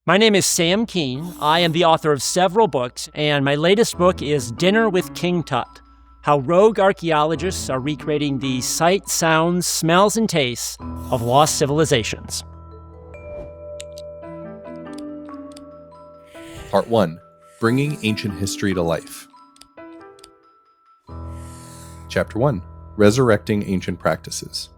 My name is Sam Kean. I am the author of several books, and my latest book is Dinner with King Tut: How Rogue Archaeologists Are Recreating the Sights, Sounds, Smells, and Tastes of Lost Civilizations. Part 1. Bringing Ancient History to Life. Chapter 1. Resurrecting Ancient Practices.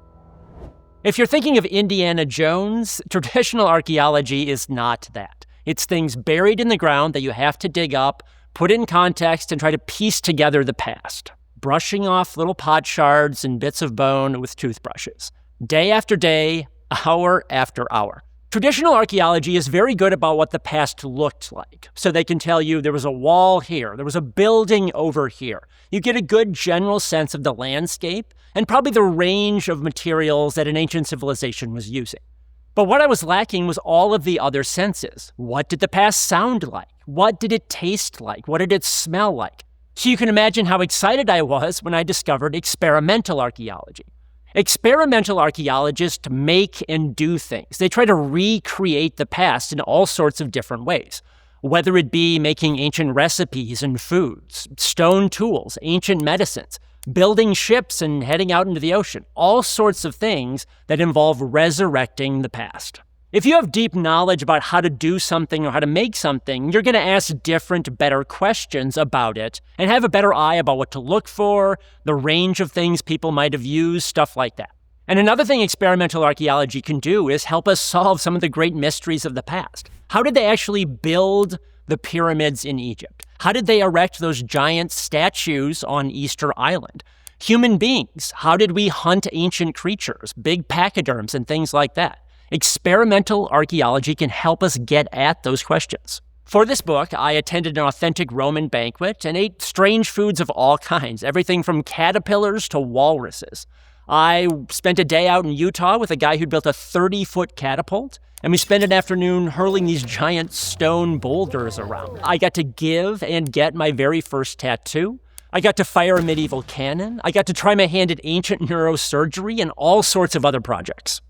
If you're thinking of Indiana Jones, traditional archaeology is not that. It's things buried in the ground that you have to dig up, put in context, and try to piece together the past. Brushing off little pot shards and bits of bone with toothbrushes. Day after day, hour after hour. Traditional archaeology is very good about what the past looked like. So they can tell you there was a wall here, there was a building over here. You get a good general sense of the landscape and probably the range of materials that an ancient civilization was using. But what I was lacking was all of the other senses. What did the past sound like? What did it taste like? What did it smell like? So you can imagine how excited I was when I discovered experimental archaeology. Experimental archaeologists make and do things. They try to recreate the past in all sorts of different ways, whether it be making ancient recipes and foods, stone tools, ancient medicines, building ships and heading out into the ocean, all sorts of things that involve resurrecting the past. If you have deep knowledge about how to do something or how to make something, you're going to ask different, better questions about it and have a better eye about what to look for, the range of things people might have used, stuff like that. And another thing experimental archaeology can do is help us solve some of the great mysteries of the past. How did they actually build the pyramids in Egypt? How did they erect those giant statues on Easter Island? Human beings, how did we hunt ancient creatures, big pachyderms and things like that? Experimental archaeology can help us get at those questions. For this book, I attended an authentic Roman banquet and ate strange foods of all kinds, everything from caterpillars to walruses. I spent a day out in Utah with a guy who built a 30-foot catapult, and we spent an afternoon hurling these giant stone boulders around. I got to give and get my very first tattoo. I got to fire a medieval cannon. I got to try my hand at ancient neurosurgery and all sorts of other projects.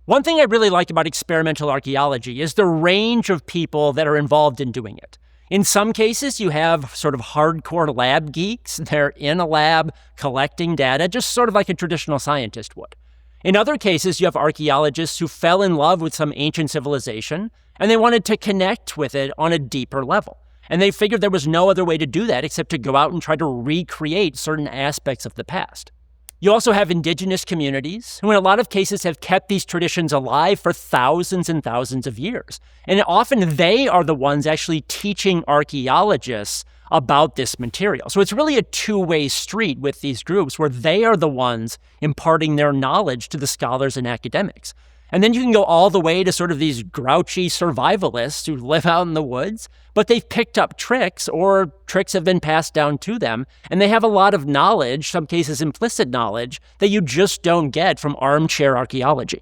One thing I really liked about experimental archaeology is the range of people that are involved in doing it. In some cases, you have sort of hardcore lab geeks. They're in a lab collecting data, just sort of like a traditional scientist would. In other cases, you have archaeologists who fell in love with some ancient civilization, and they wanted to connect with it on a deeper level. And they figured there was no other way to do that except to go out and try to recreate certain aspects of the past. You also have indigenous communities who in a lot of cases have kept these traditions alive for thousands and thousands of years. And often they are the ones actually teaching archaeologists about this material. So it's really a two-way street with these groups where they are the ones imparting their knowledge to the scholars and academics. And then you can go all the way to sort of these grouchy survivalists who live out in the woods, but they've picked up tricks or tricks have been passed down to them, and they have a lot of knowledge, some cases implicit knowledge, that you just don't get from armchair archaeology.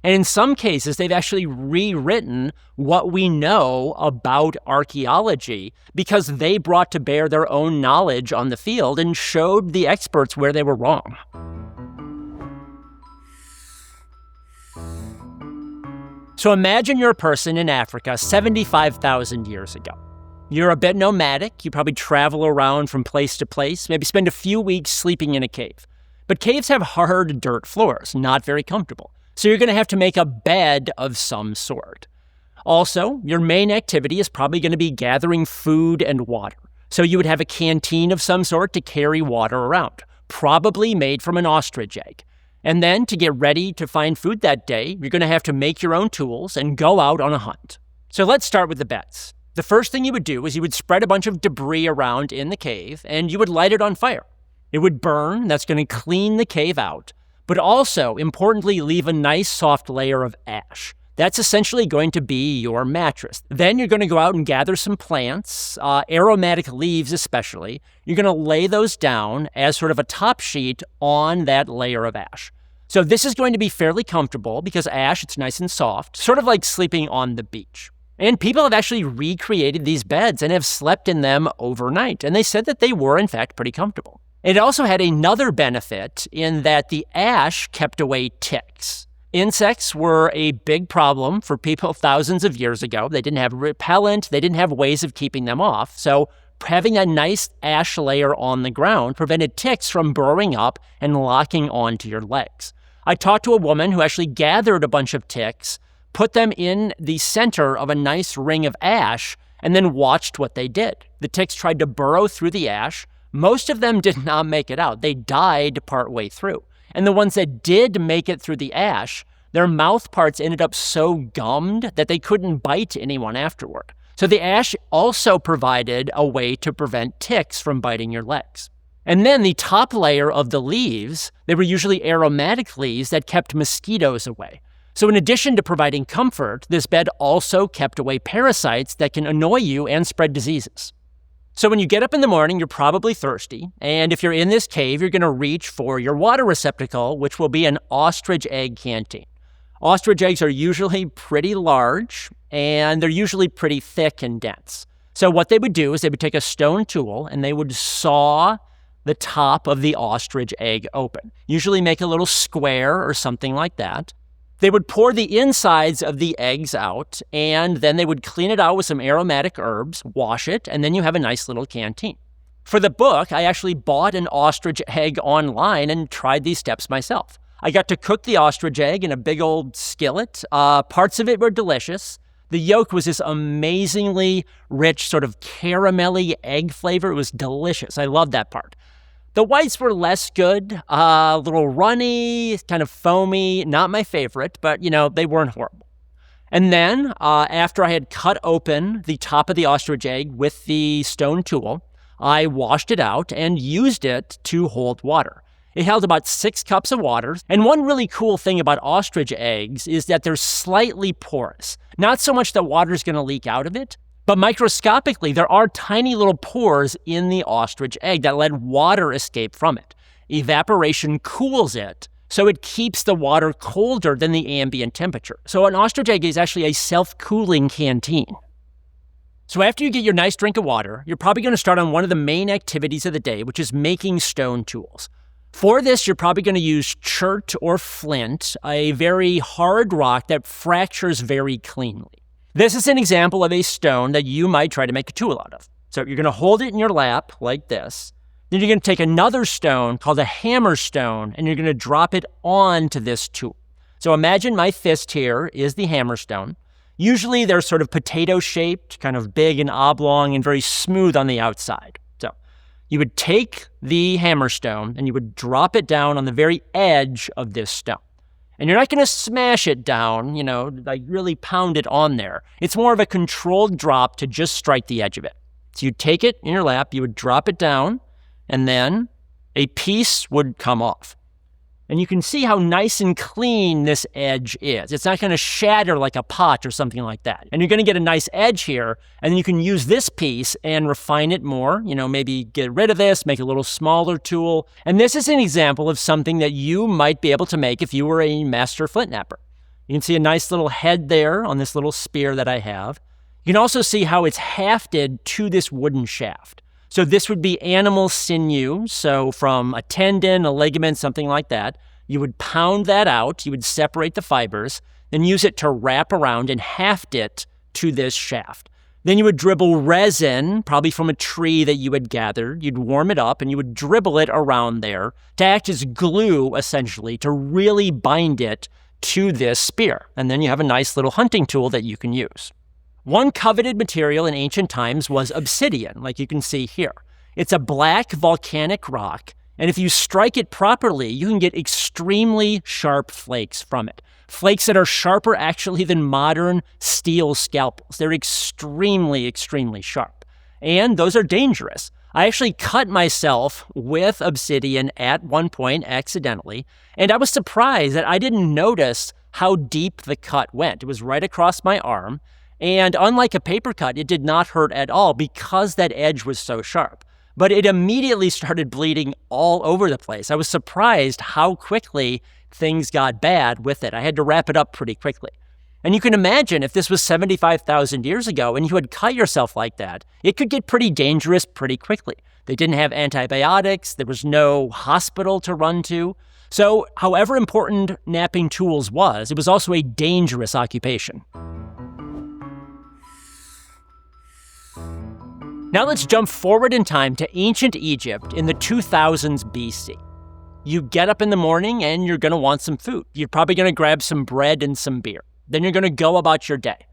And in some cases, they've actually rewritten what we know about archaeology because they brought to bear their own knowledge on the field and showed the experts where they were wrong. So imagine you're a person in Africa 75,000 years ago. You're a bit nomadic. You probably travel around from place to place, maybe spend a few weeks sleeping in a cave. But caves have hard dirt floors, not very comfortable. So you're going to have to make a bed of some sort. Also, your main activity is probably going to be gathering food and water. So you would have a canteen of some sort to carry water around, probably made from an ostrich egg. And then to get ready to find food that day, you're going to have to make your own tools and go out on a hunt. So let's start with the beds. The first thing you would do is you would spread a bunch of debris around in the cave and you would light it on fire. It would burn, that's going to clean the cave out, but also, importantly, leave a nice soft layer of ash. That's essentially going to be your mattress. Then you're going to go out and gather some plants, aromatic leaves especially. You're going to lay those down as sort of a top sheet on that layer of ash. So this is going to be fairly comfortable because ash, it's nice and soft, sort of like sleeping on the beach. And people have actually recreated these beds and have slept in them overnight. And they said that they were, in fact, pretty comfortable. It also had another benefit in that the ash kept away ticks. Insects were a big problem for people thousands of years ago. They didn't have repellent. They didn't have ways of keeping them off. So having a nice ash layer on the ground prevented ticks from burrowing up and locking onto your legs. I talked to a woman who actually gathered a bunch of ticks, put them in the center of a nice ring of ash, and then watched what they did. The ticks tried to burrow through the ash. Most of them did not make it out. They died partway through. And the ones that did make it through the ash, their mouth parts ended up so gummed that they couldn't bite anyone afterward. So the ash also provided a way to prevent ticks from biting your legs. And then the top layer of the leaves, they were usually aromatic leaves that kept mosquitoes away. So in addition to providing comfort, this bed also kept away parasites that can annoy you and spread diseases. So when you get up in the morning, you're probably thirsty. And if you're in this cave, you're going to reach for your water receptacle, which will be an ostrich egg canteen. Ostrich eggs are usually pretty large, and they're usually pretty thick and dense. So what they would do is they would take a stone tool, and they would saw the top of the ostrich egg open. Usually make a little square or something like that. They would pour the insides of the eggs out, and then they would clean it out with some aromatic herbs, wash it, and then you have a nice little canteen. For the book, I actually bought an ostrich egg online and tried these steps myself. I got to cook the ostrich egg in a big old skillet. Parts of it were delicious. The yolk was this amazingly rich, sort of caramelly egg flavor. It was delicious. I loved that part. The whites were less good, a little runny, kind of foamy, not my favorite, but, they weren't horrible. And then, after I had cut open the top of the ostrich egg with the stone tool, I washed it out and used it to hold water. It held about 6 cups of water. And one really cool thing about ostrich eggs is that they're slightly porous. Not so much that water's going to leak out of it, but microscopically, there are tiny little pores in the ostrich egg that let water escape from it. Evaporation cools it, so it keeps the water colder than the ambient temperature. So an ostrich egg is actually a self-cooling canteen. So after you get your nice drink of water, you're probably going to start on one of the main activities of the day, which is making stone tools. For this, you're probably going to use chert or flint, a very hard rock that fractures very cleanly. This is an example of a stone that you might try to make a tool out of. So you're going to hold it in your lap like this. Then you're going to take another stone called a hammer stone, and you're going to drop it onto this tool. So imagine my fist here is the hammer stone. Usually they're sort of potato-shaped, kind of big and oblong and very smooth on the outside. So you would take the hammer stone and you would drop it down on the very edge of this stone. And you're not going to smash it down, like really pound it on there. It's more of a controlled drop to just strike the edge of it. So you take it in your lap, you would drop it down, and then a piece would come off. And you can see how nice and clean this edge is. It's not going to shatter like a pot or something like that. And you're going to get a nice edge here, and then you can use this piece and refine it more. Maybe get rid of this, make a little smaller tool. And this is an example of something that you might be able to make if you were a master flint knapper. You can see a nice little head there on this little spear that I have. You can also see how it's hafted to this wooden shaft. So this would be animal sinew, so from a tendon, a ligament, something like that. You would pound that out, you would separate the fibers, then use it to wrap around and haft it to this shaft. Then you would dribble resin, probably from a tree that you had gathered. You'd warm it up and you would dribble it around there to act as glue, essentially, to really bind it to this spear. And then you have a nice little hunting tool that you can use. One coveted material in ancient times was obsidian, like you can see here. It's a black volcanic rock, and if you strike it properly, you can get extremely sharp flakes from it. Flakes that are sharper actually than modern steel scalpels. They're extremely, extremely sharp. And those are dangerous. I actually cut myself with obsidian at one point accidentally, and I was surprised that I didn't notice how deep the cut went. It was right across my arm. And unlike a paper cut, it did not hurt at all because that edge was so sharp. But it immediately started bleeding all over the place. I was surprised how quickly things got bad with it. I had to wrap it up pretty quickly. And you can imagine if this was 75,000 years ago and you had cut yourself like that, it could get pretty dangerous pretty quickly. They didn't have antibiotics. There was no hospital to run to. So, however important napping tools was, it was also a dangerous occupation. Now let's jump forward in time to ancient Egypt in the 2000s BC. You get up in the morning and you're going to want some food. You're probably going to grab some bread and some beer. Then you're going to go about your day.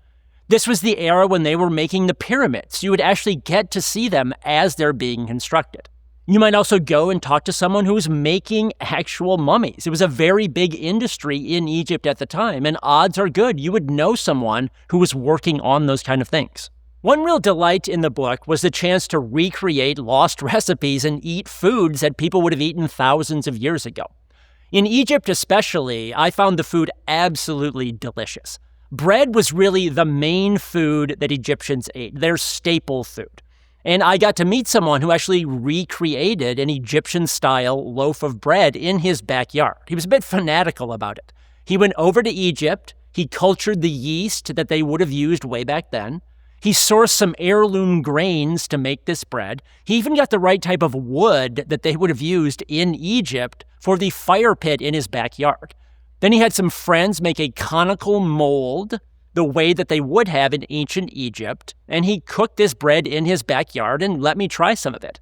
This was the era when they were making the pyramids. You would actually get to see them as they're being constructed. You might also go and talk to someone who was making actual mummies. It was a very big industry in Egypt at the time, and odds are good you would know someone who was working on those kind of things. One real delight in the book was the chance to recreate lost recipes and eat foods that people would have eaten thousands of years ago. In Egypt especially, I found the food absolutely delicious. Bread was really the main food that Egyptians ate, their staple food. And I got to meet someone who actually recreated an Egyptian-style loaf of bread in his backyard. He was a bit fanatical about it. He went over to Egypt, he cultured the yeast that they would have used way back then, he sourced some heirloom grains to make this bread. He even got the right type of wood that they would have used in Egypt for the fire pit in his backyard. Then he had some friends make a conical mold the way that they would have in ancient Egypt, and he cooked this bread in his backyard and let me try some of it.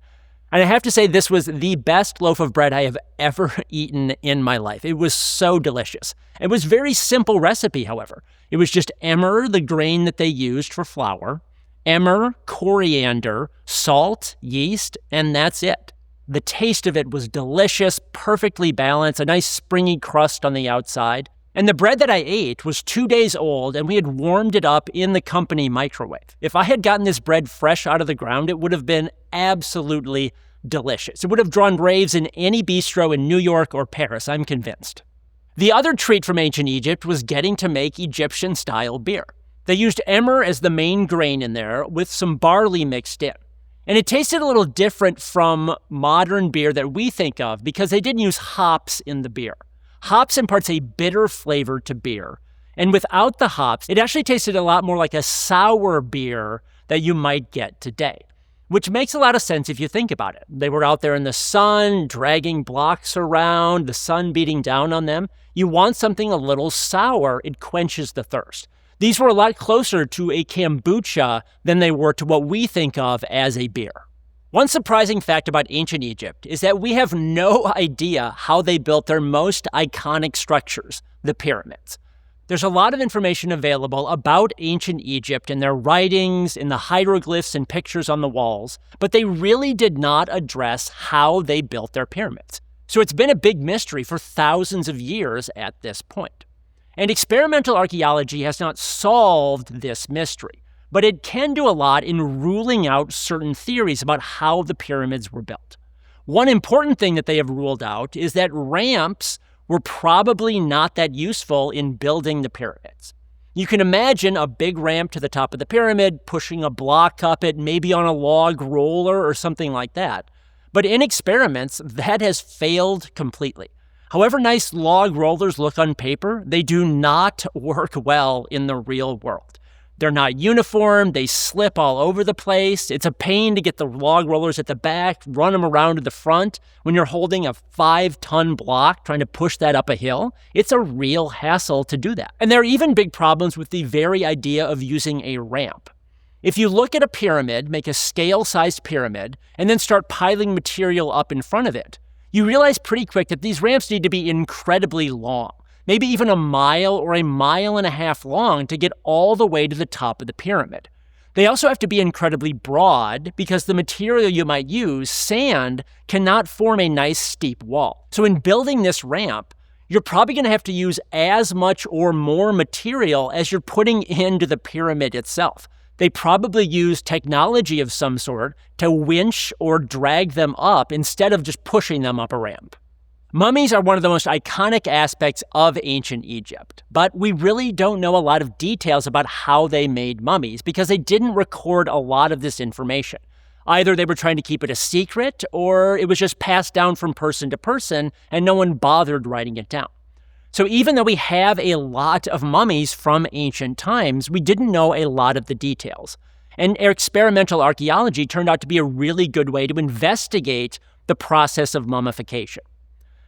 And I have to say, this was the best loaf of bread I have ever eaten in my life. It was so delicious. It was a very simple recipe, however. It was just emmer, the grain that they used for flour, emmer, coriander, salt, yeast, and that's it. The taste of it was delicious, perfectly balanced, a nice springy crust on the outside. And the bread that I ate was 2 days old, and we had warmed it up in the company microwave. If I had gotten this bread fresh out of the ground, it would have been absolutely delicious. It would have drawn raves in any bistro in New York or Paris, I'm convinced. The other treat from ancient Egypt was getting to make Egyptian-style beer. They used emmer as the main grain in there with some barley mixed in. And it tasted a little different from modern beer that we think of because they didn't use hops in the beer. Hops imparts a bitter flavor to beer. And without the hops, it actually tasted a lot more like a sour beer that you might get today, which makes a lot of sense if you think about it. They were out there in the sun, dragging blocks around, the sun beating down on them. You want something a little sour, it quenches the thirst. These were a lot closer to a kombucha than they were to what we think of as a beer. One surprising fact about ancient Egypt is that we have no idea how they built their most iconic structures, the pyramids. There's a lot of information available about ancient Egypt in their writings, in the hieroglyphs and pictures on the walls, but they really did not address how they built their pyramids. So it's been a big mystery for thousands of years at this point. And experimental archaeology has not solved this mystery, but it can do a lot in ruling out certain theories about how the pyramids were built. One important thing that they have ruled out is that ramps were probably not that useful in building the pyramids. You can imagine a big ramp to the top of the pyramid, pushing a block up it, maybe on a log roller or something like that. But in experiments, that has failed completely. However nice log rollers look on paper, they do not work well in the real world. They're not uniform, they slip all over the place. It's a pain to get the log rollers at the back, run them around to the front. When you're holding a 5-ton block trying to push that up a hill, it's a real hassle to do that. And there are even big problems with the very idea of using a ramp. If you look at a pyramid, make a scale-sized pyramid, and then start piling material up in front of it, you realize pretty quick that these ramps need to be incredibly long. Maybe even a mile or a mile and a half long to get all the way to the top of the pyramid. They also have to be incredibly broad because the material you might use, sand, cannot form a nice steep wall. So in building this ramp, you're probably going to have to use as much or more material as you're putting into the pyramid itself. They probably use technology of some sort to winch or drag them up instead of just pushing them up a ramp. Mummies are one of the most iconic aspects of ancient Egypt, but we really don't know a lot of details about how they made mummies because they didn't record a lot of this information. Either they were trying to keep it a secret, or it was just passed down from person to person and no one bothered writing it down. So even though we have a lot of mummies from ancient times, we didn't know a lot of the details. And experimental archaeology turned out to be a really good way to investigate the process of mummification.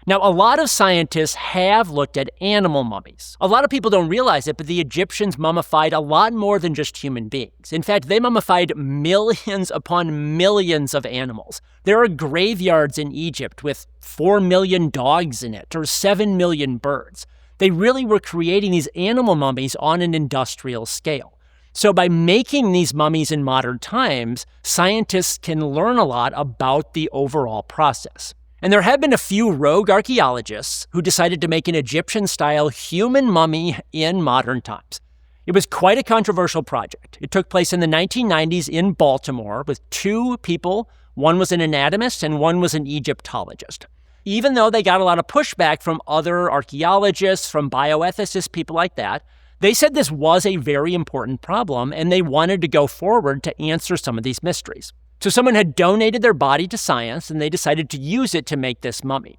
Now, a lot of scientists have looked at animal mummies. A lot of people don't realize it, but the Egyptians mummified a lot more than just human beings. In fact, they mummified millions upon millions of animals. There are graveyards in Egypt with 4 million dogs in it, or 7 million birds. They really were creating these animal mummies on an industrial scale. So by making these mummies in modern times, scientists can learn a lot about the overall process. And there have been a few rogue archaeologists who decided to make an Egyptian-style human mummy in modern times. It was quite a controversial project. It took place in the 1990s in Baltimore with 2 people. One was an anatomist and one was an Egyptologist. Even though they got a lot of pushback from other archaeologists, from bioethicists, people like that, they said this was a very important problem and they wanted to go forward to answer some of these mysteries. So someone had donated their body to science, and they decided to use it to make this mummy.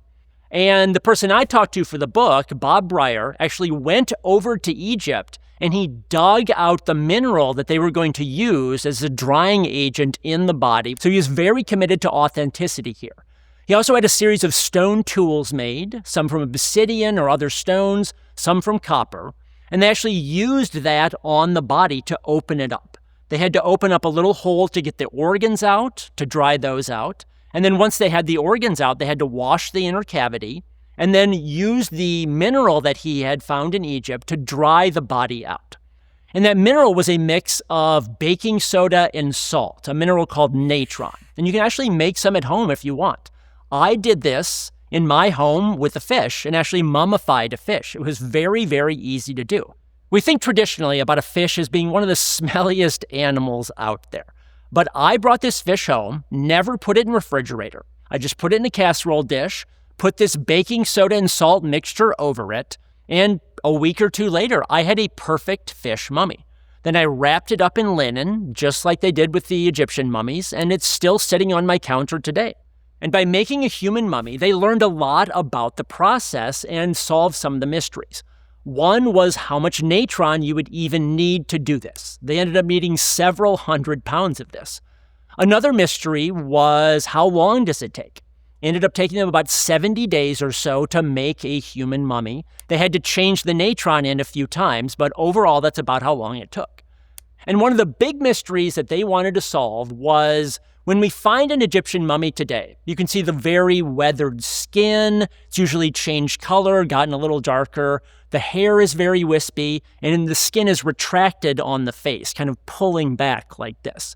And the person I talked to for the book, Bob Breyer, actually went over to Egypt, and he dug out the mineral that they were going to use as a drying agent in the body. So he was very committed to authenticity here. He also had a series of stone tools made, some from obsidian or other stones, some from copper, and they actually used that on the body to open it up. They had to open up a little hole to get the organs out, to dry those out. And then once they had the organs out, they had to wash the inner cavity and then use the mineral that he had found in Egypt to dry the body out. And that mineral was a mix of baking soda and salt, a mineral called natron. And you can actually make some at home if you want. I did this in my home with a fish and actually mummified a fish. It was very, very easy to do. We think traditionally about a fish as being one of the smelliest animals out there. But I brought this fish home, never put it in a refrigerator. I just put it in a casserole dish, put this baking soda and salt mixture over it, and a week or 2 later, I had a perfect fish mummy. Then I wrapped it up in linen, just like they did with the Egyptian mummies, and it's still sitting on my counter today. And by making a human mummy, they learned a lot about the process and solved some of the mysteries. One was how much natron you would even need to do this. They ended up needing several hundred pounds of this. Another mystery was how long does it take? It ended up taking them about 70 days or so to make a human mummy. They had to change the natron in a few times, but overall that's about how long it took. And one of the big mysteries that they wanted to solve was when we find an Egyptian mummy today, you can see the very weathered skin. It's usually changed color, gotten a little darker. The hair is very wispy, and the skin is retracted on the face, kind of pulling back like this.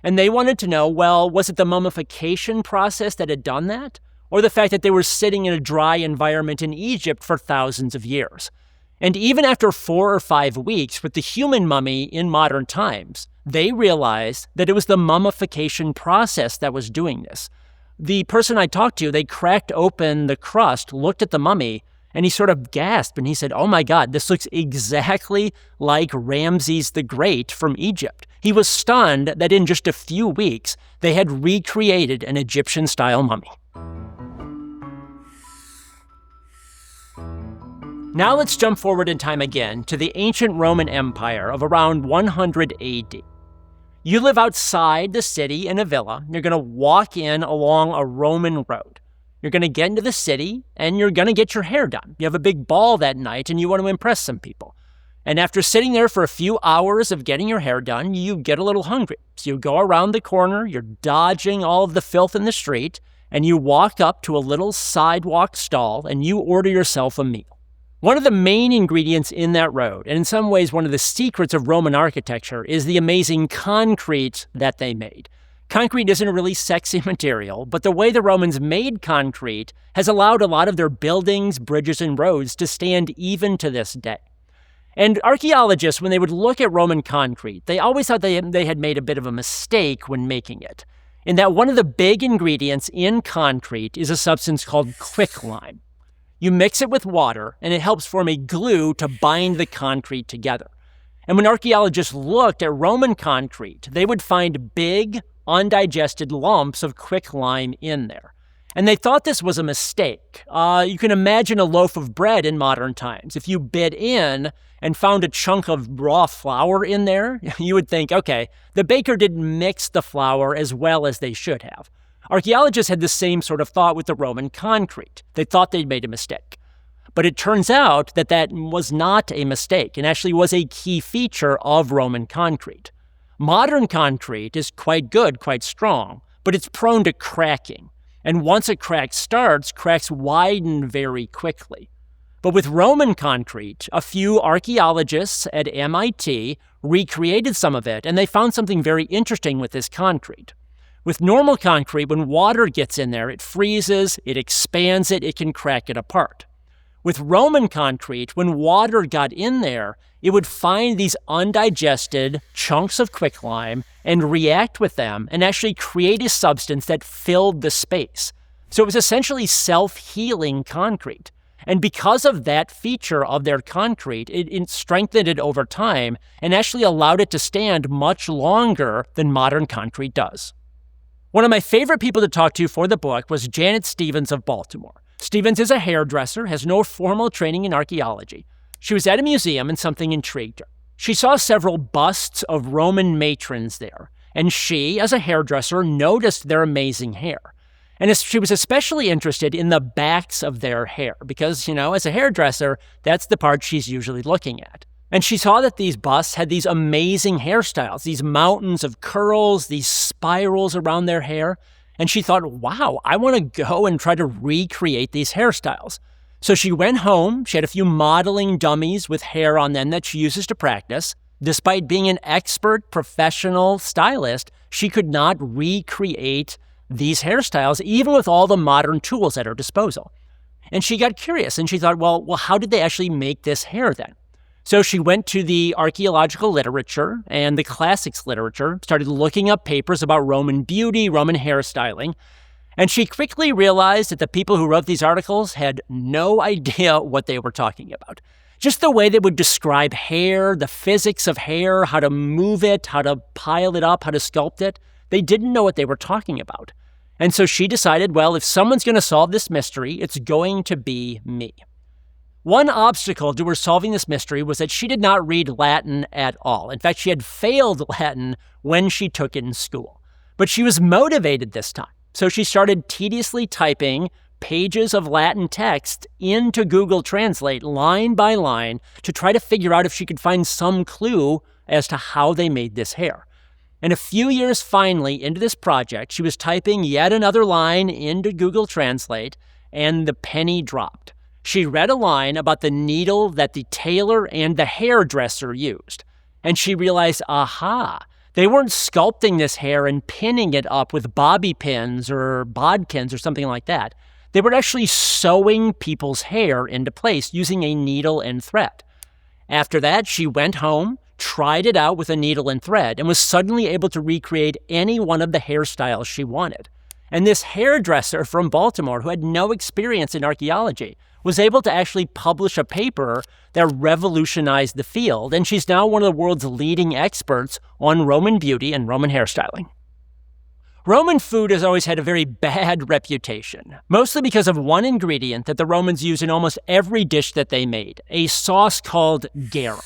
And they wanted to know, well, was it the mummification process that had done that? Or the fact that they were sitting in a dry environment in Egypt for thousands of years? And even after 4 or 5 weeks with the human mummy in modern times, they realized that it was the mummification process that was doing this. The person I talked to, they cracked open the crust, looked at the mummy, and he sort of gasped and he said, "Oh my God, this looks exactly like Ramses the Great from Egypt." He was stunned that in just a few weeks, they had recreated an Egyptian-style mummy. Now let's jump forward in time again to the ancient Roman Empire of around 100 AD. You live outside the city in a villa. You're going to walk in along a Roman road. You're going to get into the city, and you're going to get your hair done. You have a big ball that night, and you want to impress some people. And after sitting there for a few hours of getting your hair done, you get a little hungry. So you go around the corner, you're dodging all of the filth in the street, and you walk up to a little sidewalk stall, and you order yourself a meal. One of the main ingredients in that road, and in some ways one of the secrets of Roman architecture, is the amazing concrete that they made. Concrete isn't a really sexy material, but the way the Romans made concrete has allowed a lot of their buildings, bridges, and roads to stand even to this day. And archaeologists, when they would look at Roman concrete, they always thought they had made a bit of a mistake when making it, in that one of the big ingredients in concrete is a substance called quicklime. You mix it with water, and it helps form a glue to bind the concrete together. And when archaeologists looked at Roman concrete, they would find big, undigested lumps of quicklime in there. And they thought this was a mistake. You can imagine a loaf of bread in modern times. If you bit in and found a chunk of raw flour in there, you would think, okay, the baker didn't mix the flour as well as they should have. Archaeologists had the same sort of thought with the Roman concrete. They thought they'd made a mistake. But it turns out that that was not a mistake and actually was a key feature of Roman concrete. Modern concrete is quite good, quite strong, but it's prone to cracking. And once a crack starts, cracks widen very quickly. But with Roman concrete, a few archaeologists at MIT recreated some of it, and they found something very interesting with this concrete. With normal concrete, when water gets in there, it freezes, it expands it, it can crack it apart. With Roman concrete, when water got in there, it would find these undigested chunks of quicklime and react with them and actually create a substance that filled the space. So it was essentially self-healing concrete. And because of that feature of their concrete, it strengthened it over time and actually allowed it to stand much longer than modern concrete does. One of my favorite people to talk to for the book was Janet Stevens of Baltimore. Stevens is a hairdresser, has no formal training in archaeology. She was at a museum and something intrigued her. She saw several busts of Roman matrons there, and she, as a hairdresser, noticed their amazing hair. And she was especially interested in the backs of their hair because, as a hairdresser, that's the part she's usually looking at. And she saw that these busts had these amazing hairstyles, these mountains of curls, these spirals around their hair. And she thought, wow, I want to go and try to recreate these hairstyles. So she went home. She had a few modeling dummies with hair on them that she uses to practice. Despite being an expert professional stylist, she could not recreate these hairstyles, even with all the modern tools at her disposal. And she got curious and she thought, well, how did they actually make this hair then? So she went to the archaeological literature and the classics literature, started looking up papers about Roman beauty, Roman hairstyling, and she quickly realized that the people who wrote these articles had no idea what they were talking about. Just the way they would describe hair, the physics of hair, how to move it, how to pile it up, how to sculpt it, they didn't know what they were talking about. And so she decided, well, if someone's going to solve this mystery, it's going to be me. One obstacle to her solving this mystery was that she did not read Latin at all. In fact, she had failed Latin when she took it in school. But she was motivated this time. So she started tediously typing pages of Latin text into Google Translate line by line to try to figure out if she could find some clue as to how they made this hair. And a few years finally into this project, she was typing yet another line into Google Translate, and the penny dropped. She read a line about the needle that the tailor and the hairdresser used. And she realized, aha, they weren't sculpting this hair and pinning it up with bobby pins or bodkins or something like that. They were actually sewing people's hair into place using a needle and thread. After that, she went home, tried it out with a needle and thread, and was suddenly able to recreate any one of the hairstyles she wanted. And this hairdresser from Baltimore, who had no experience in archaeology, was able to actually publish a paper that revolutionized the field, and she's now one of the world's leading experts on Roman beauty and Roman hairstyling. Roman food has always had a very bad reputation, mostly because of one ingredient that the Romans used in almost every dish that they made, a sauce called garum.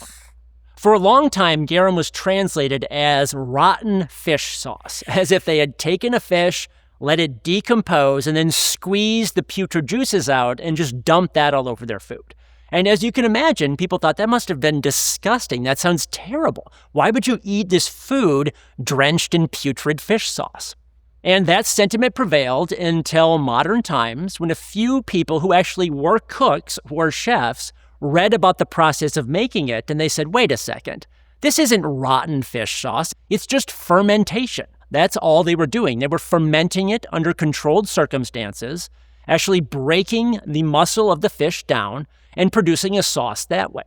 For a long time, garum was translated as rotten fish sauce, as if they had taken a fish, let it decompose, and then squeeze the putrid juices out and just dump that all over their food. And as you can imagine, people thought that must have been disgusting. That sounds terrible. Why would you eat this food drenched in putrid fish sauce? And that sentiment prevailed until modern times when a few people who actually were cooks, were chefs, read about the process of making it, and they said, wait a second, this isn't rotten fish sauce, it's just fermentation. That's all they were doing. They were fermenting it under controlled circumstances, actually breaking the muscle of the fish down and producing a sauce that way.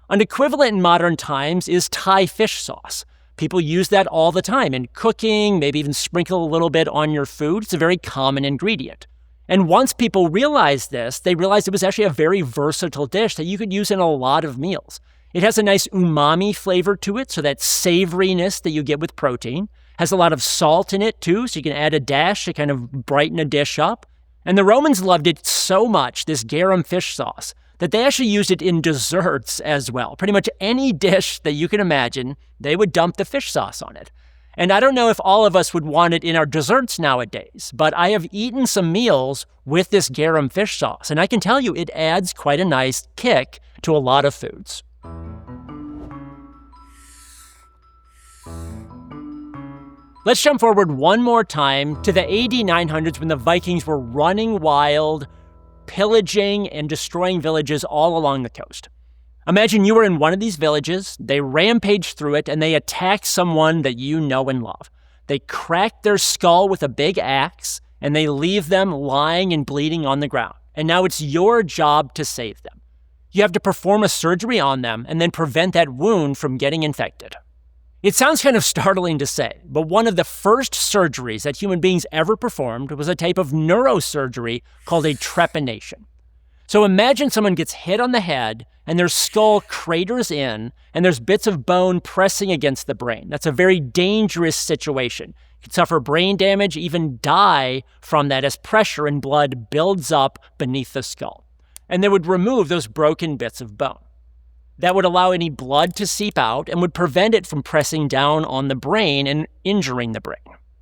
An equivalent in modern times is Thai fish sauce. People use that all the time in cooking, maybe even sprinkle a little bit on your food. It's a very common ingredient. And once people realized this, they realized it was actually a very versatile dish that you could use in a lot of meals. It has a nice umami flavor to it, so that savoriness that you get with protein. Has a lot of salt in it too, so you can add a dash to kind of brighten a dish up. And the Romans loved it so much, this garum fish sauce, that they actually used it in desserts as well. Pretty much any dish that you can imagine, they would dump the fish sauce on it. And I don't know if all of us would want it in our desserts nowadays, but I have eaten some meals with this garum fish sauce, and I can tell you it adds quite a nice kick to a lot of foods. Let's jump forward one more time to the AD 900s when the Vikings were running wild, pillaging and destroying villages all along the coast. Imagine you were in one of these villages, they rampage through it, and they attack someone that you know and love. They crack their skull with a big axe, and they leave them lying and bleeding on the ground. And now it's your job to save them. You have to perform a surgery on them and then prevent that wound from getting infected. It sounds kind of startling to say, but one of the first surgeries that human beings ever performed was a type of neurosurgery called a trepanation. So imagine someone gets hit on the head and their skull craters in and there's bits of bone pressing against the brain. That's a very dangerous situation. You could suffer brain damage, even die from that as pressure and blood builds up beneath the skull. And they would remove those broken bits of bone. That would allow any blood to seep out and would prevent it from pressing down on the brain and injuring the brain.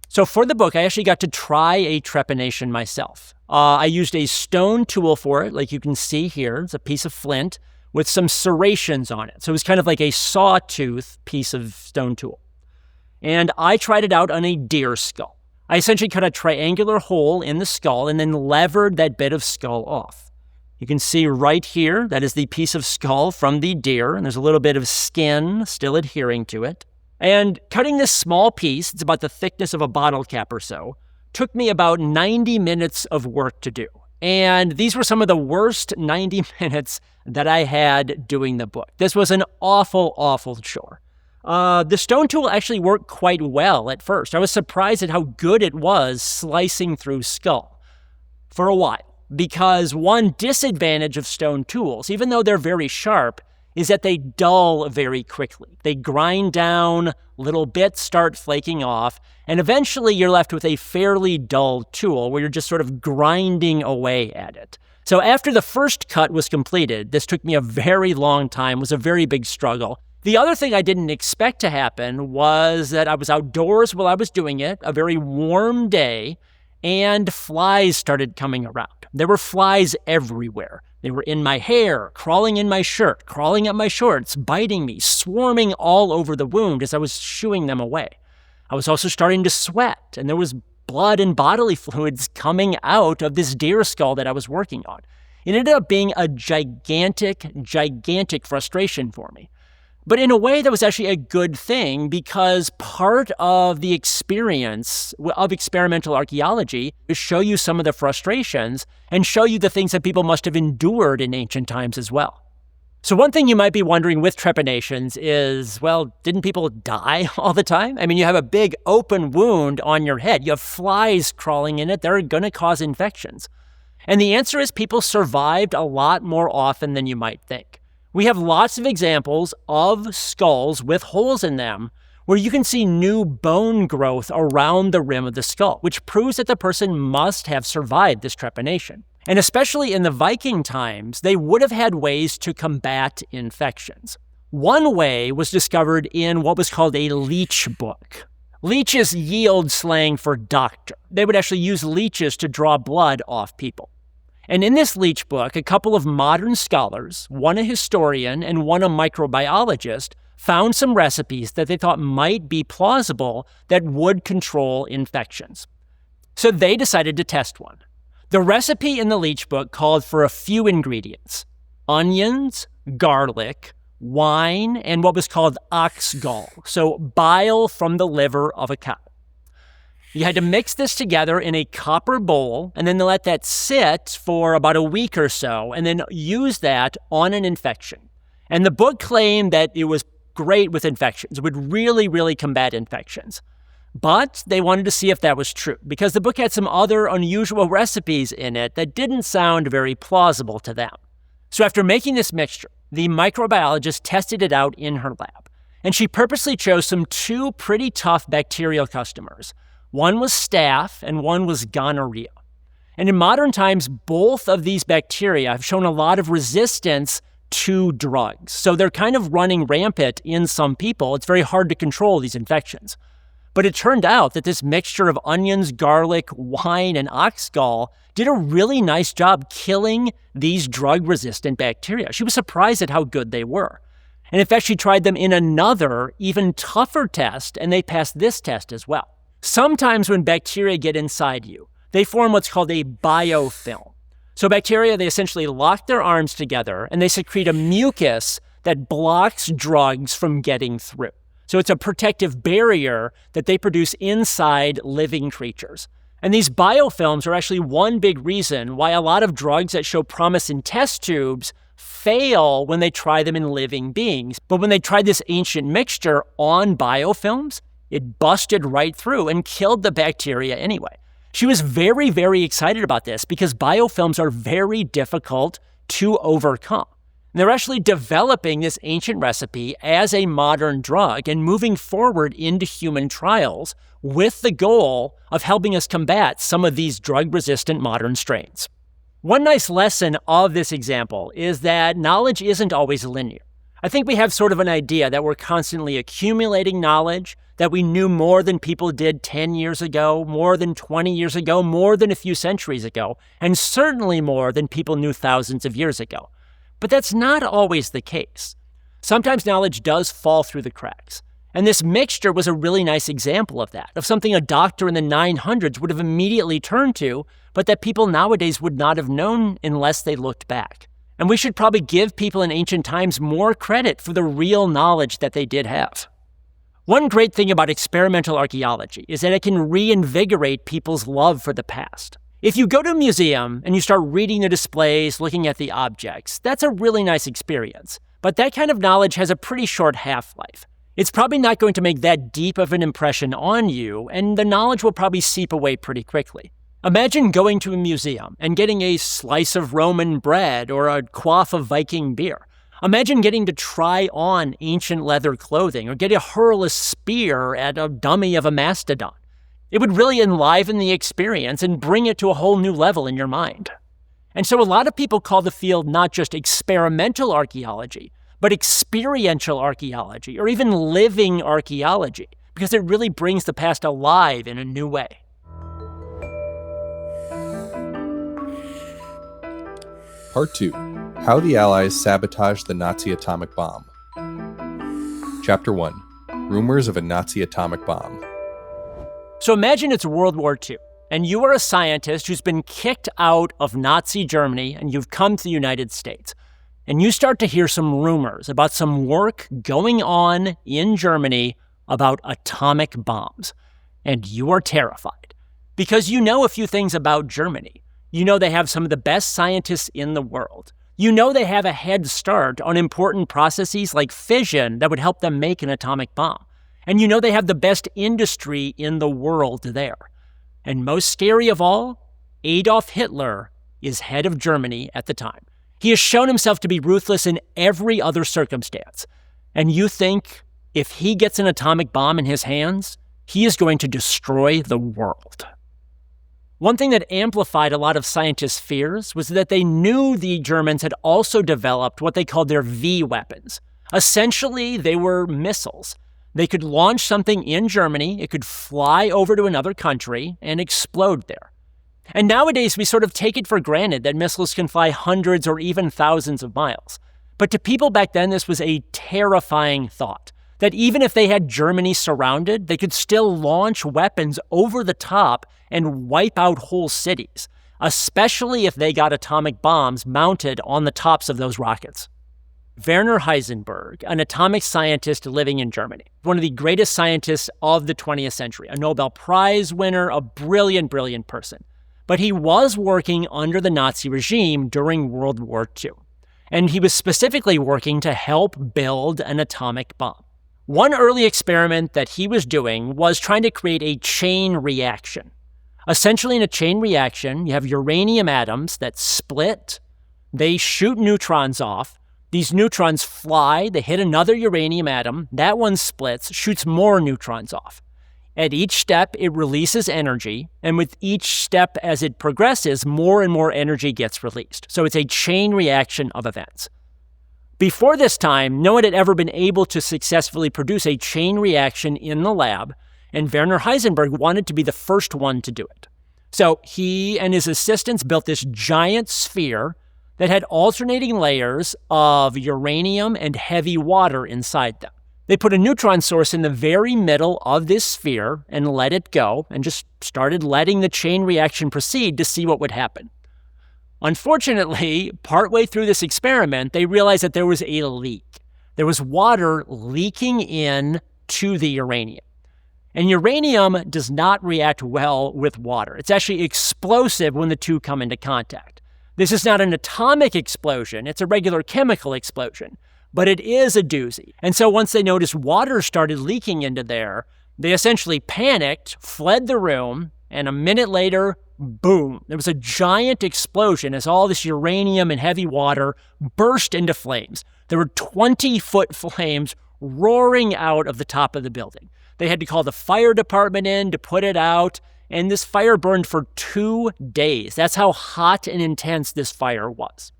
So for the book, I actually got to try a trepanation myself. I used a stone tool for it, like you can see here. It's a piece of flint with some serrations on it. So it was kind of like a sawtooth piece of stone tool. And I tried it out on a deer skull. I essentially cut a triangular hole in the skull and then levered that bit of skull off. You can see right here, that is the piece of skull from the deer, and there's a little bit of skin still adhering to it. And cutting this small piece, it's about the thickness of a bottle cap or so, took me about 90 minutes of work to do. And these were some of the worst 90 minutes that I had doing the book. This was an awful, awful chore. The stone tool actually worked quite well at first. I was surprised at how good it was slicing through skull for a while. Because one disadvantage of stone tools, even though they're very sharp, is that they dull very quickly. They grind down, little bits start flaking off, and eventually you're left with a fairly dull tool where you're just sort of grinding away at it. So after the first cut was completed, this took me a very long time, was a very big struggle. The other thing I didn't expect to happen was that I was outdoors while I was doing it, a very warm day, and flies started coming around. There were flies everywhere. They were in my hair, crawling in my shirt, crawling up my shorts, biting me, swarming all over the wound as I was shooing them away. I was also starting to sweat, and there was blood and bodily fluids coming out of this deer skull that I was working on. It ended up being a gigantic, gigantic frustration for me. But in a way, that was actually a good thing because part of the experience of experimental archaeology is show you some of the frustrations and show you the things that people must have endured in ancient times as well. So one thing you might be wondering with trepanations is, well, didn't people die all the time? I mean, you have a big open wound on your head. You have flies crawling in it. They're going to cause infections. And the answer is people survived a lot more often than you might think. We have lots of examples of skulls with holes in them where you can see new bone growth around the rim of the skull, which proves that the person must have survived this trepanation. And especially in the Viking times, they would have had ways to combat infections. One way was discovered in what was called a leech book. Leech is yield slang for doctor. They would actually use leeches to draw blood off people. And in this leech book, a couple of modern scholars, one a historian and one a microbiologist, found some recipes that they thought might be plausible that would control infections. So they decided to test one. The recipe in the leech book called for a few ingredients: onions, garlic, wine, and what was called ox gall, so bile from the liver of a cow. You had to mix this together in a copper bowl and then let that sit for about a week or so and then use that on an infection. And the book claimed that it was great with infections. It would really, really combat infections. But they wanted to see if that was true because the book had some other unusual recipes in it that didn't sound very plausible to them. So after making this mixture, the microbiologist tested it out in her lab. And she purposely chose some two pretty tough bacterial customers. One was staph and one was gonorrhea. And in modern times, both of these bacteria have shown a lot of resistance to drugs. So they're kind of running rampant in some people. It's very hard to control these infections. But it turned out that this mixture of onions, garlic, wine, and ox gall did a really nice job killing these drug-resistant bacteria. She was surprised at how good they were. And in fact, she tried them in another, even tougher test, and they passed this test as well. Sometimes when bacteria get inside you, they form what's called a biofilm. So bacteria, they essentially lock their arms together, and they secrete a mucus that blocks drugs from getting through. So it's a protective barrier that they produce inside living creatures. And these biofilms are actually one big reason why a lot of drugs that show promise in test tubes fail when they try them in living beings. But when they tried this ancient mixture on biofilms, it busted right through and killed the bacteria anyway. She was very, very excited about this because biofilms are very difficult to overcome. And they're actually developing this ancient recipe as a modern drug and moving forward into human trials with the goal of helping us combat some of these drug-resistant modern strains. One nice lesson of this example is that knowledge isn't always linear. I think we have sort of an idea that we're constantly accumulating knowledge, that we knew more than people did 10 years ago, more than 20 years ago, more than a few centuries ago, and certainly more than people knew thousands of years ago. But that's not always the case. Sometimes knowledge does fall through the cracks. And this mixture was a really nice example of that, of something a doctor in the 900s would have immediately turned to, but that people nowadays would not have known unless they looked back. And we should probably give people in ancient times more credit for the real knowledge that they did have. One great thing about experimental archaeology is that it can reinvigorate people's love for the past. If you go to a museum and you start reading the displays, looking at the objects, that's a really nice experience. But that kind of knowledge has a pretty short half-life. It's probably not going to make that deep of an impression on you, and the knowledge will probably seep away pretty quickly. Imagine going to a museum and getting a slice of Roman bread or a quaff of Viking beer. Imagine getting to try on ancient leather clothing or get to hurl a spear at a dummy of a mastodon. It would really enliven the experience and bring it to a whole new level in your mind. And so a lot of people call the field not just experimental archaeology, but experiential archaeology, or even living archaeology, because it really brings the past alive in a new way. Part 2. How the Allies Sabotaged the Nazi Atomic Bomb. Chapter 1. Rumors of a Nazi Atomic Bomb. So imagine it's World War II, and you are a scientist who's been kicked out of Nazi Germany, and you've come to the United States. And you start to hear some rumors about some work going on in Germany about atomic bombs. And you are terrified, because you know a few things about Germany. You know they have some of the best scientists in the world. You know they have a head start on important processes like fission that would help them make an atomic bomb. And you know they have the best industry in the world there. And most scary of all, Adolf Hitler is head of Germany at the time. He has shown himself to be ruthless in every other circumstance. And you think if he gets an atomic bomb in his hands, he is going to destroy the world. One thing that amplified a lot of scientists' fears was that they knew the Germans had also developed what they called their V weapons. Essentially, they were missiles. They could launch something in Germany, it could fly over to another country, and explode there. And nowadays, we sort of take it for granted that missiles can fly hundreds or even thousands of miles. But to people back then, this was a terrifying thought, that even if they had Germany surrounded, they could still launch weapons over the top and wipe out whole cities, especially if they got atomic bombs mounted on the tops of those rockets. Werner Heisenberg, an atomic scientist living in Germany, one of the greatest scientists of the 20th century, a Nobel Prize winner, a brilliant, brilliant person. But he was working under the Nazi regime during World War II. And he was specifically working to help build an atomic bomb. One early experiment that he was doing was trying to create a chain reaction. Essentially, in a chain reaction, you have uranium atoms that split, they shoot neutrons off, these neutrons fly, they hit another uranium atom, that one splits, shoots more neutrons off. At each step, it releases energy, and with each step as it progresses, more and more energy gets released. So it's a chain reaction of events. Before this time, no one had ever been able to successfully produce a chain reaction in the lab, and Werner Heisenberg wanted to be the first one to do it. So he and his assistants built this giant sphere that had alternating layers of uranium and heavy water inside them. They put a neutron source in the very middle of this sphere and let it go, and just started letting the chain reaction proceed to see what would happen. Unfortunately, partway through this experiment, they realized that there was a leak. There was water leaking in to the uranium. And uranium does not react well with water. It's actually explosive when the two come into contact. This is not an atomic explosion, it's a regular chemical explosion, but it is a doozy. And so once they noticed water started leaking into there, they essentially panicked, fled the room, and a minute later, boom, there was a giant explosion as all this uranium and heavy water burst into flames. There were 20-foot flames roaring out of the top of the building. They had to call the fire department in to put it out, and this fire burned for 2 days. That's how hot and intense this fire was.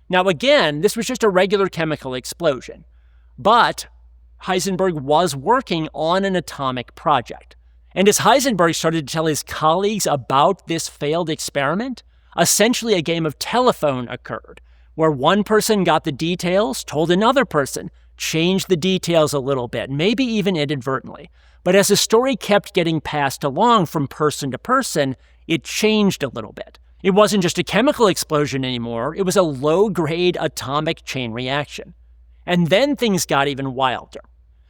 Now again, this was just a regular chemical explosion, but Heisenberg was working on an atomic project. And as Heisenberg started to tell his colleagues about this failed experiment, essentially a game of telephone occurred, where one person got the details, told another person, changed the details a little bit, maybe even inadvertently. But as the story kept getting passed along from person to person, it changed a little bit. It wasn't just a chemical explosion anymore, it was a low-grade atomic chain reaction. And then things got even wilder.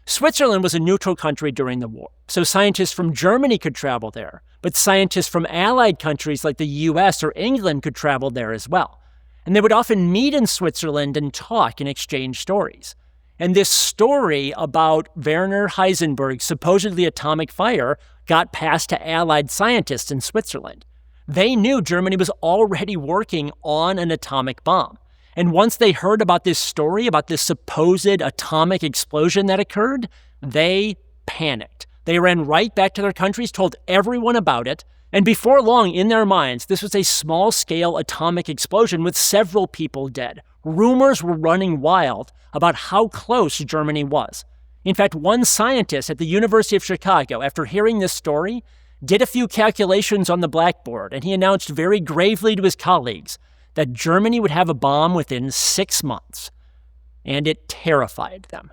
Switzerland was a neutral country during the war, so scientists from Germany could travel there, but scientists from allied countries like the US or England could travel there as well. And they would often meet in Switzerland and talk and exchange stories. And this story about Werner Heisenberg's supposedly atomic fire got passed to allied scientists in Switzerland. They knew Germany was already working on an atomic bomb. And once they heard about this story, about this supposed atomic explosion that occurred, they panicked. They ran right back to their countries, told everyone about it, and before long, in their minds, this was a small-scale atomic explosion with several people dead. Rumors were running wild about how close Germany was. In fact, one scientist at the University of Chicago, after hearing this story, did a few calculations on the blackboard, and he announced very gravely to his colleagues that Germany would have a bomb within 6 months. And it terrified them.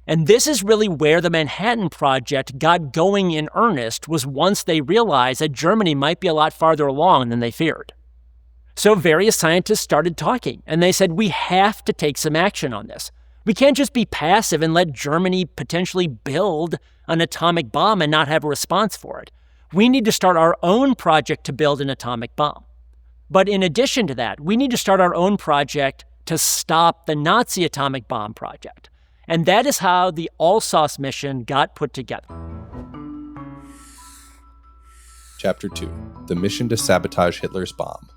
And this is really where the Manhattan Project got going in earnest, was once they realized that Germany might be a lot farther along than they feared. So various scientists started talking, and they said, we have to take some action on this. We can't just be passive and let Germany potentially build an atomic bomb and not have a response for it. We need to start our own project to build an atomic bomb. But in addition to that, we need to start our own project to stop the Nazi atomic bomb project. And that is how the Alsace mission got put together. Chapter 2. The mission to sabotage Hitler's bomb.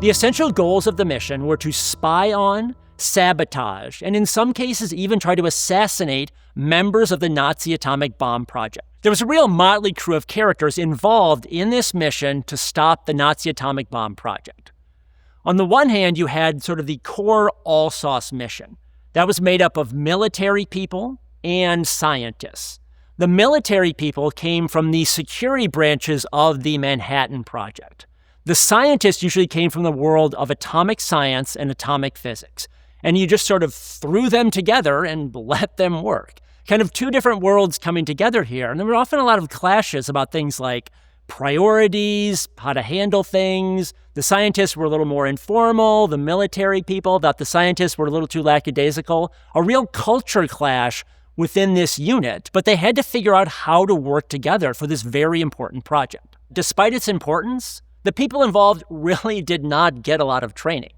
The essential goals of the mission were to spy on, sabotage, and in some cases even try to assassinate members of the Nazi atomic bomb project. There was a real motley crew of characters involved in this mission to stop the Nazi atomic bomb project. On the one hand, you had sort of the core Alsace mission. That was made up of military people and scientists. The military people came from the security branches of the Manhattan Project. The scientists usually came from the world of atomic science and atomic physics. And you just sort of threw them together and let them work. Kind of two different worlds coming together here. And there were often a lot of clashes about things like priorities, how to handle things. The scientists were a little more informal. The military people thought the scientists were a little too lackadaisical. A real culture clash within this unit. But they had to figure out how to work together for this very important project. Despite its importance, the people involved really did not get a lot of training.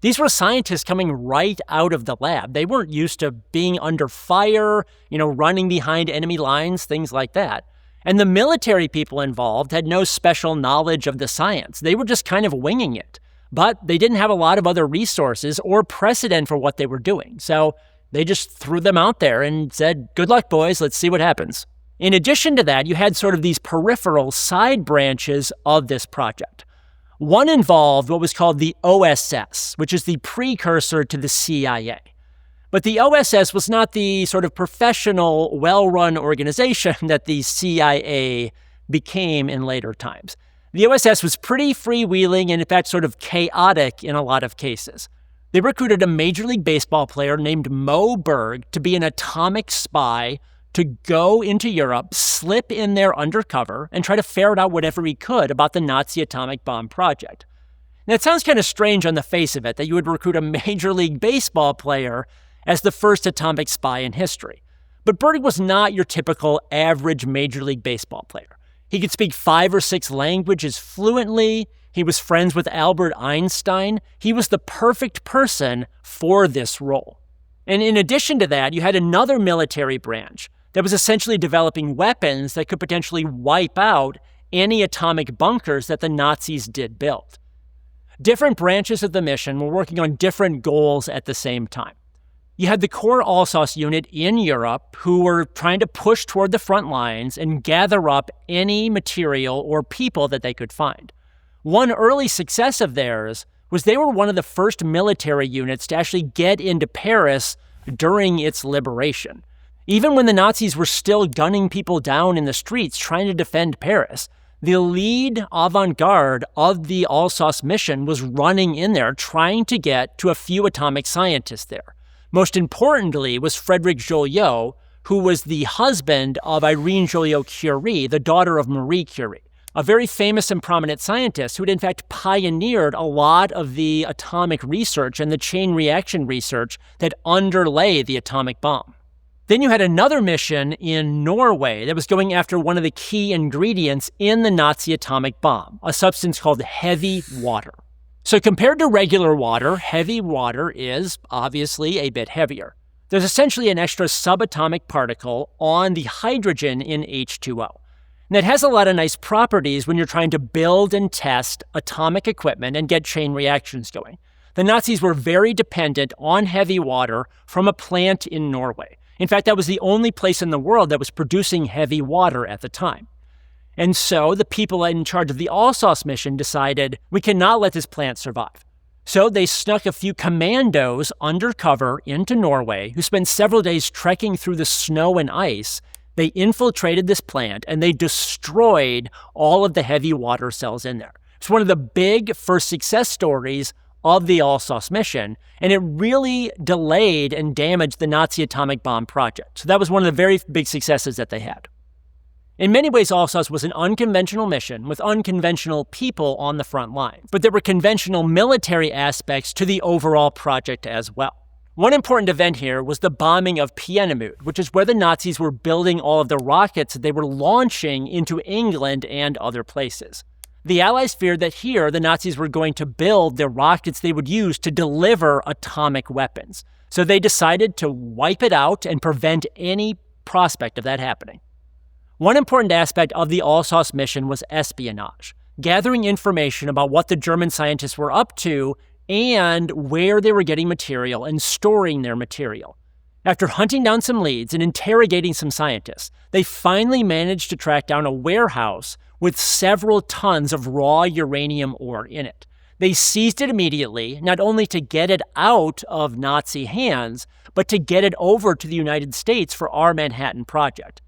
These were scientists coming right out of the lab. They weren't used to being under fire, running behind enemy lines, things like that. And the military people involved had no special knowledge of the science. They were just kind of winging it. But they didn't have a lot of other resources or precedent for what they were doing. So they just threw them out there and said, good luck, boys, let's see what happens. In addition to that, you had sort of these peripheral side branches of this project. One involved what was called the OSS, which is the precursor to the CIA. But the OSS was not the sort of professional, well-run organization that the CIA became in later times. The OSS was pretty freewheeling and, in fact, sort of chaotic in a lot of cases. They recruited a Major League Baseball player named Moe Berg to be an atomic spy to go into Europe, slip in there undercover, and try to ferret out whatever he could about the Nazi atomic bomb project. Now, it sounds kind of strange on the face of it that you would recruit a Major League Baseball player as the first atomic spy in history. But Berg was not your typical average Major League Baseball player. He could speak 5 or 6 languages fluently. He was friends with Albert Einstein. He was the perfect person for this role. And in addition to that, you had another military branch that was essentially developing weapons that could potentially wipe out any atomic bunkers that the Nazis did build. Different branches of the mission were working on different goals at the same time. You had the core Alsace unit in Europe who were trying to push toward the front lines and gather up any material or people that they could find. One early success of theirs was they were one of the first military units to actually get into Paris during its liberation. Even when the Nazis were still gunning people down in the streets trying to defend Paris, the lead avant-garde of the Alsace mission was running in there trying to get to a few atomic scientists there. Most importantly was Frederick Joliot, who was the husband of Irene Joliot-Curie, the daughter of Marie Curie, a very famous and prominent scientist who had in fact pioneered a lot of the atomic research and the chain reaction research that underlay the atomic bomb. Then you had another mission in Norway that was going after one of the key ingredients in the Nazi atomic bomb, a substance called heavy water. So compared to regular water, heavy water is obviously a bit heavier. There's essentially an extra subatomic particle on the hydrogen in H2O. And that has a lot of nice properties when you're trying to build and test atomic equipment and get chain reactions going. The Nazis were very dependent on heavy water from a plant in Norway. In fact, that was the only place in the world that was producing heavy water at the time. And so the people in charge of the Alsace mission decided, we cannot let this plant survive. So they snuck a few commandos undercover into Norway who spent several days trekking through the snow and ice. They infiltrated this plant and they destroyed all of the heavy water cells in there. It's one of the big first success stories of the Alsace mission, and it really delayed and damaged the Nazi atomic bomb project. So that was one of the very big successes that they had. In many ways, Alsace was an unconventional mission with unconventional people on the front line, but there were conventional military aspects to the overall project as well. One important event here was the bombing of Peenemünde, which is where the Nazis were building all of the rockets that they were launching into England and other places. The Allies feared that here the Nazis were going to build the rockets they would use to deliver atomic weapons. So they decided to wipe it out and prevent any prospect of that happening. One important aspect of the Alsace mission was espionage, gathering information about what the German scientists were up to and where they were getting material and storing their material. After hunting down some leads and interrogating some scientists, they finally managed to track down a warehouse with several tons of raw uranium ore in it. They seized it immediately, not only to get it out of Nazi hands, but to get it over to the United States for our Manhattan Project.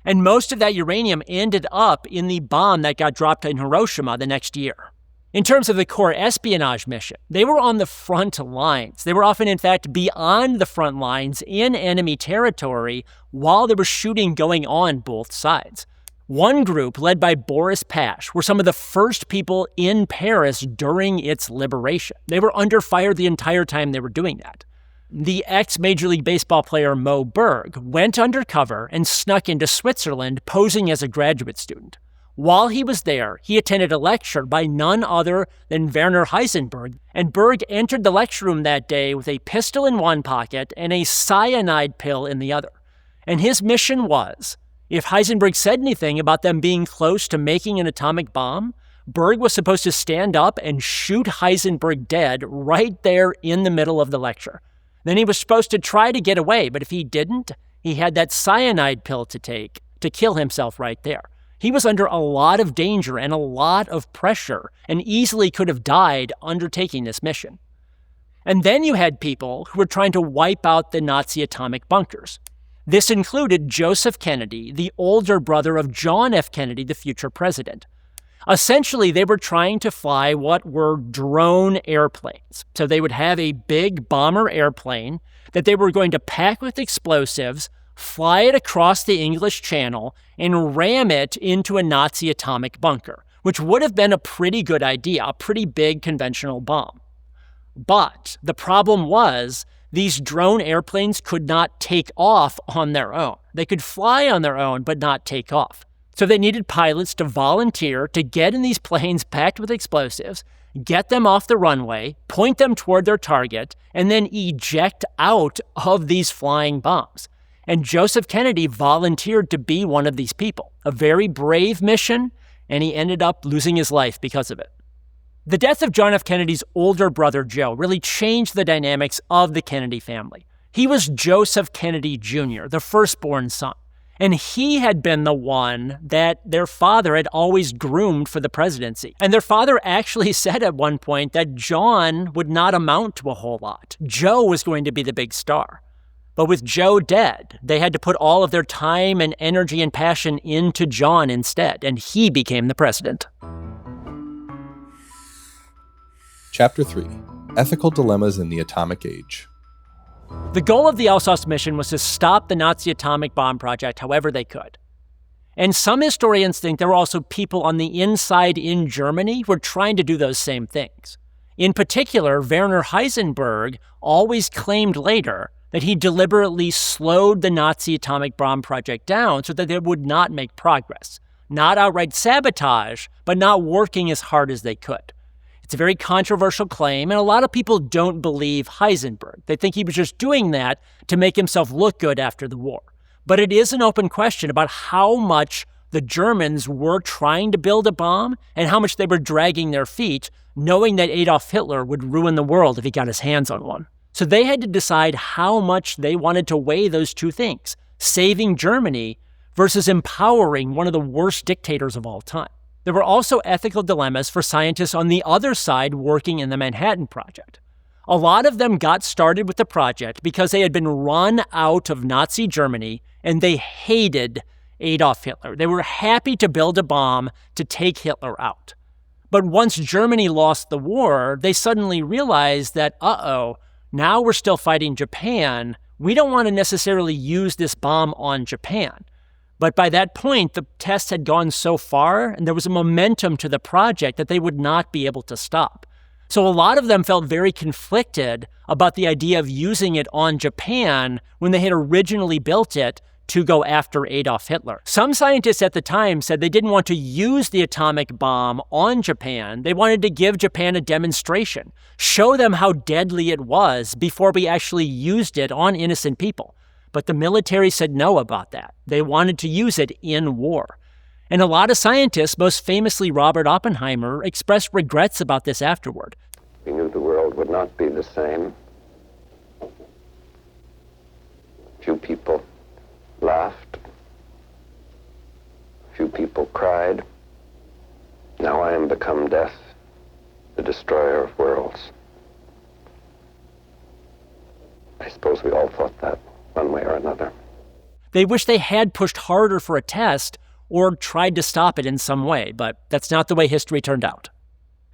And most of that uranium ended up in the bomb that got dropped in Hiroshima the next year. In terms of the core espionage mission, they were on the front lines. They were often, in fact, beyond the front lines in enemy territory while there was shooting going on both sides. One group, led by Boris Pash, were some of the first people in Paris during its liberation. They were under fire the entire time they were doing that. The ex-Major League Baseball player Moe Berg went undercover and snuck into Switzerland posing as a graduate student. While he was there, he attended a lecture by none other than Werner Heisenberg, and Berg entered the lecture room that day with a pistol in one pocket and a cyanide pill in the other. And his mission was, if Heisenberg said anything about them being close to making an atomic bomb, Berg was supposed to stand up and shoot Heisenberg dead right there in the middle of the lecture. Then he was supposed to try to get away, but if he didn't, he had that cyanide pill to take to kill himself right there. He was under a lot of danger and a lot of pressure and easily could have died undertaking this mission. And then you had people who were trying to wipe out the Nazi atomic bunkers. This included Joseph Kennedy, the older brother of John F. Kennedy, the future president. Essentially, they were trying to fly what were drone airplanes. So they would have a big bomber airplane that they were going to pack with explosives, fly it across the English Channel, and ram it into a Nazi atomic bunker, which would have been a pretty good idea, a pretty big conventional bomb. But the problem was these drone airplanes could not take off on their own. They could fly on their own, but not take off. So they needed pilots to volunteer to get in these planes packed with explosives, get them off the runway, point them toward their target, and then eject out of these flying bombs. And Joseph Kennedy volunteered to be one of these people. A very brave mission, and he ended up losing his life because of it. The death of John F. Kennedy's older brother, Joe, really changed the dynamics of the Kennedy family. He was Joseph Kennedy Jr., the firstborn son. And he had been the one that their father had always groomed for the presidency. And their father actually said at one point that John would not amount to a whole lot. Joe was going to be the big star. But with Joe dead, they had to put all of their time and energy and passion into John instead, and he became the president. Chapter 3. Ethical Dilemmas in the Atomic Age. The goal of the Alsace mission was to stop the Nazi atomic bomb project however they could. And some historians think there were also people on the inside in Germany who were trying to do those same things. In particular, Werner Heisenberg always claimed later that he deliberately slowed the Nazi atomic bomb project down so that they would not make progress. Not outright sabotage, but not working as hard as they could. It's a very controversial claim, and a lot of people don't believe Heisenberg. They think he was just doing that to make himself look good after the war. But it is an open question about how much the Germans were trying to build a bomb and how much they were dragging their feet, knowing that Adolf Hitler would ruin the world if he got his hands on one. So they had to decide how much they wanted to weigh those two things, saving Germany versus empowering one of the worst dictators of all time. There were also ethical dilemmas for scientists on the other side working in the Manhattan Project. A lot of them got started with the project because they had been run out of Nazi Germany and they hated Adolf Hitler. They were happy to build a bomb to take Hitler out. But once Germany lost the war, they suddenly realized that, now we're still fighting Japan. We don't want to necessarily use this bomb on Japan. But by that point, the tests had gone so far and there was a momentum to the project that they would not be able to stop. So a lot of them felt very conflicted about the idea of using it on Japan when they had originally built it to go after Adolf Hitler. Some scientists at the time said they didn't want to use the atomic bomb on Japan. They wanted to give Japan a demonstration, show them how deadly it was before we actually used it on innocent people. But the military said no about that. They wanted to use it in war. And a lot of scientists, most famously Robert Oppenheimer, expressed regrets about this afterward. We knew the world would not be the same. Few people laughed. Few people cried. Now I am become death, the destroyer of worlds. I suppose we all thought that, one way or another. They wish they had pushed harder for a test or tried to stop it in some way, but that's not the way history turned out.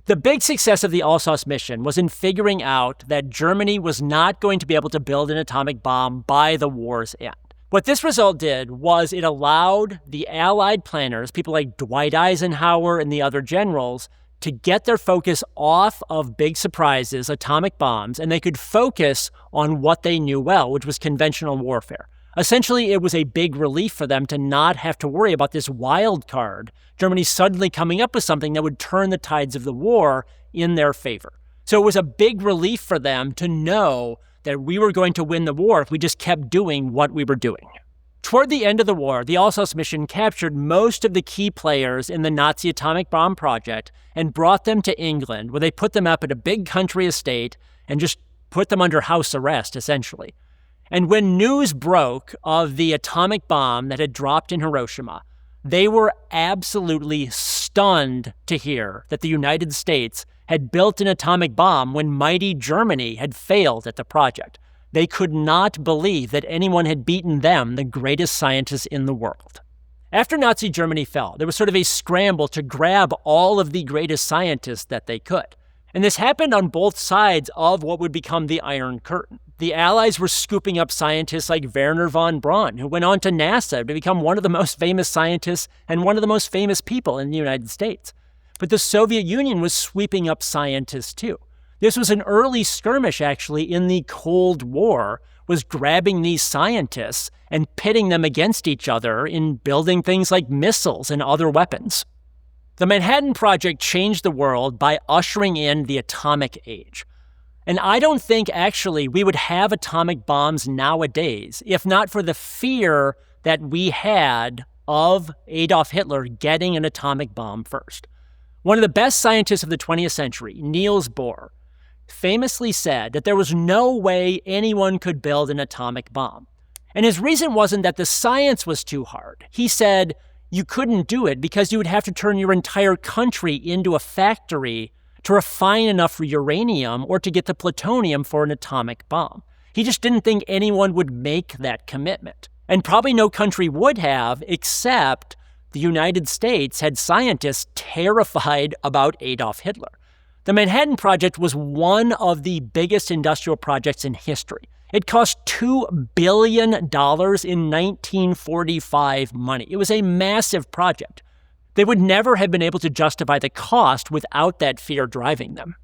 The big success of the Alsace mission was in figuring out that Germany was not going to be able to build an atomic bomb by the war's end. What this result did was it allowed the Allied planners, people like Dwight Eisenhower and the other generals, to get their focus off of big surprises, atomic bombs, and they could focus on what they knew well, which was conventional warfare. Essentially, it was a big relief for them to not have to worry about this wild card, Germany suddenly coming up with something that would turn the tides of the war in their favor. So it was a big relief for them to know that we were going to win the war if we just kept doing what we were doing. Toward the end of the war, the Alsace mission captured most of the key players in the Nazi atomic bomb project and brought them to England, where they put them up at a big country estate and just put them under house arrest, essentially. And when news broke of the atomic bomb that had dropped in Hiroshima, they were absolutely stunned to hear that the United States had built an atomic bomb when mighty Germany had failed at the project. They could not believe that anyone had beaten them, the greatest scientists in the world. After Nazi Germany fell, there was sort of a scramble to grab all of the greatest scientists that they could. And this happened on both sides of what would become the Iron Curtain. The Allies were scooping up scientists like Wernher von Braun, who went on to NASA to become one of the most famous scientists and one of the most famous people in the United States. But the Soviet Union was sweeping up scientists too. This was an early skirmish, actually, in the Cold War, was grabbing these scientists and pitting them against each other in building things like missiles and other weapons. The Manhattan Project changed the world by ushering in the atomic age. And I don't think, actually, we would have atomic bombs nowadays if not for the fear that we had of Adolf Hitler getting an atomic bomb first. One of the best scientists of the 20th century, Niels Bohr, famously said that there was no way anyone could build an atomic bomb. And his reason wasn't that the science was too hard. He said you couldn't do it because you would have to turn your entire country into a factory to refine enough uranium or to get the plutonium for an atomic bomb. He just didn't think anyone would make that commitment. And probably no country would have, except the United States had scientists terrified about Adolf Hitler. The Manhattan Project was one of the biggest industrial projects in history. It cost $2 billion in 1945 money. It was a massive project. They would never have been able to justify the cost without that fear driving them.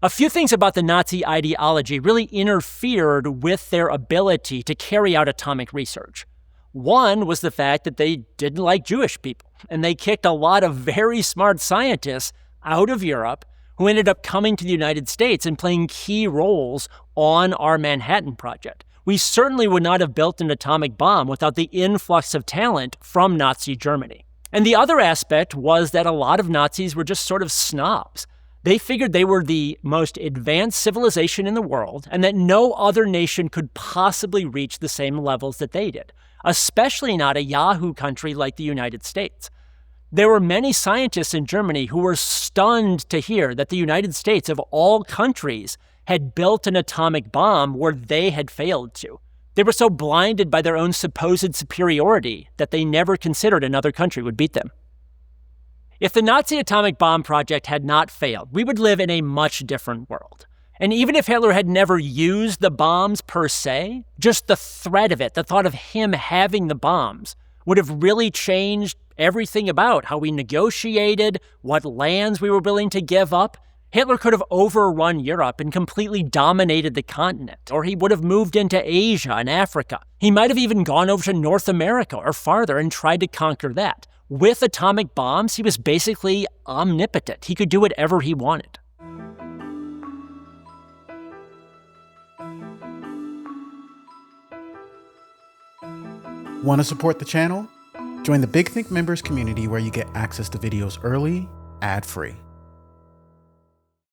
A few things about the Nazi ideology really interfered with their ability to carry out atomic research. One was the fact that they didn't like Jewish people, and they kicked a lot of very smart scientists out of Europe who ended up coming to the United States and playing key roles on our Manhattan Project. We certainly would not have built an atomic bomb without the influx of talent from Nazi Germany. And the other aspect was that a lot of Nazis were just sort of snobs. They figured they were the most advanced civilization in the world and that no other nation could possibly reach the same levels that they did, especially not a Yahoo country like the United States. There were many scientists in Germany who were stunned to hear that the United States, of all countries, had built an atomic bomb where they had failed to. They were so blinded by their own supposed superiority that they never considered another country would beat them. If the Nazi atomic bomb project had not failed, we would live in a much different world. And even if Hitler had never used the bombs per se, just the threat of it, the thought of him having the bombs, would have really changed everything about how we negotiated, what lands we were willing to give up. Hitler could have overrun Europe and completely dominated the continent, or he would have moved into Asia and Africa. He might have even gone over to North America or farther and tried to conquer that. With atomic bombs, he was basically omnipotent. He could do whatever he wanted. Want to support the channel? Join the Big Think members community where you get access to videos early, ad-free.